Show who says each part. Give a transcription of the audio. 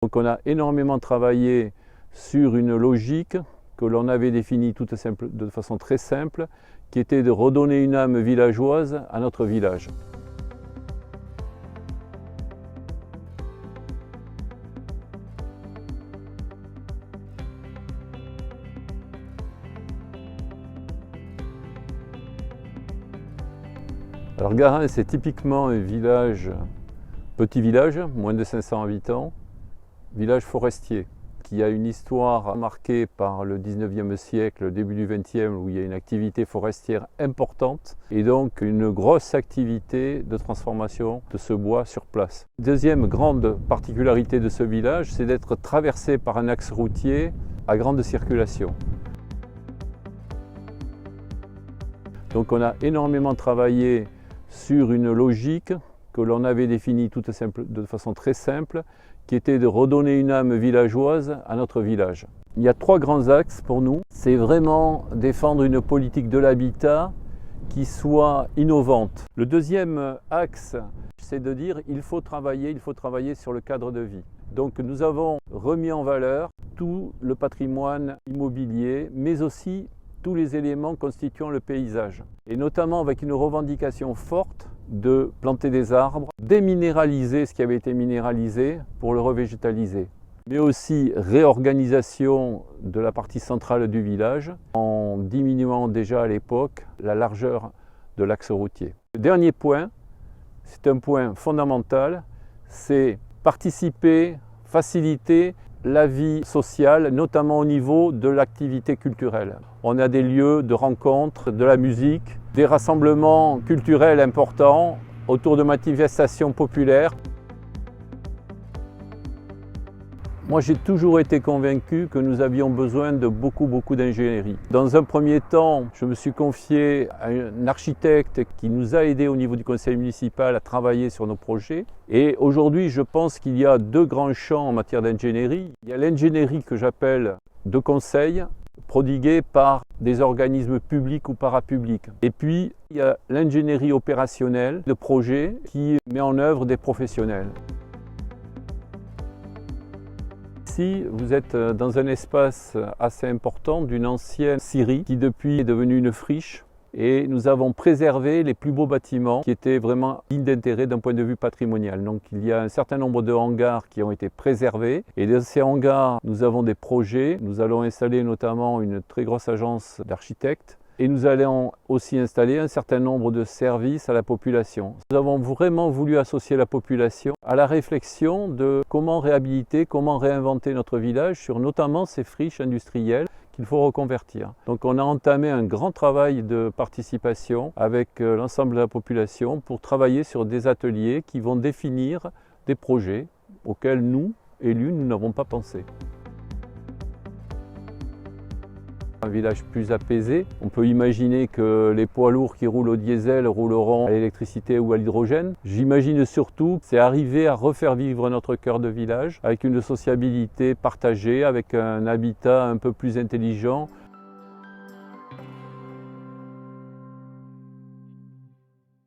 Speaker 1: Donc on a énormément travaillé sur une logique que l'on avait définie de façon très simple, qui était de redonner une âme villageoise à notre village. Alors Garin, c'est typiquement un village, petit village, moins de 500 habitants, village forestier, qui a une histoire marquée par le 19e siècle, le début du 20e, où il y a une activité forestière importante et donc une grosse activité de transformation de ce bois sur place. Deuxième grande particularité de ce village, c'est d'être traversé par un axe routier à grande circulation. Donc on a énormément travaillé sur une logique que l'on avait définie de façon très simple, qui était de redonner une âme villageoise à notre village. Il y a trois grands axes pour nous. C'est vraiment défendre une politique de l'habitat qui soit innovante. Le deuxième axe, c'est de dire qu'il faut travailler sur le cadre de vie. Donc nous avons remis en valeur tout le patrimoine immobilier, mais aussi tous les éléments constituant le paysage. Et notamment avec une revendication forte de planter des arbres, déminéraliser ce qui avait été minéralisé pour le revégétaliser. Mais aussi réorganisation de la partie centrale du village en diminuant déjà à l'époque la largeur de l'axe routier. Le dernier point, c'est un point fondamental, c'est participer, faciliter la vie sociale, notamment au niveau de l'activité culturelle. On a des lieux de rencontres, de la musique, des rassemblements culturels importants autour de manifestations populaires. Moi, j'ai toujours été convaincu que nous avions besoin de beaucoup d'ingénierie. Dans un premier temps, je me suis confié à un architecte qui nous a aidés au niveau du conseil municipal à travailler sur nos projets. Et aujourd'hui, je pense qu'il y a deux grands champs en matière d'ingénierie. Il y a l'ingénierie que j'appelle de conseil, prodiguée par des organismes publics ou parapublics. Et puis, il y a l'ingénierie opérationnelle de projet qui met en œuvre des professionnels. Ici, vous êtes dans un espace assez important d'une ancienne scierie qui depuis est devenue une friche. Et nous avons préservé les plus beaux bâtiments qui étaient vraiment dignes d'intérêt d'un point de vue patrimonial. Donc il y a un certain nombre de hangars qui ont été préservés. Et dans ces hangars, nous avons des projets. Nous allons installer notamment une très grosse agence d'architectes. Et nous allons aussi installer un certain nombre de services à la population. Nous avons vraiment voulu associer la population à la réflexion de comment réhabiliter, comment réinventer notre village sur notamment ces friches industrielles qu'il faut reconvertir. Donc on a entamé un grand travail de participation avec l'ensemble de la population pour travailler sur des ateliers qui vont définir des projets auxquels nous, élus, nous n'avons pas pensé. Un village plus apaisé. On peut imaginer que les poids lourds qui roulent au diesel rouleront à l'électricité ou à l'hydrogène. J'imagine surtout que c'est arriver à refaire vivre notre cœur de village avec une sociabilité partagée, avec un habitat un peu plus intelligent,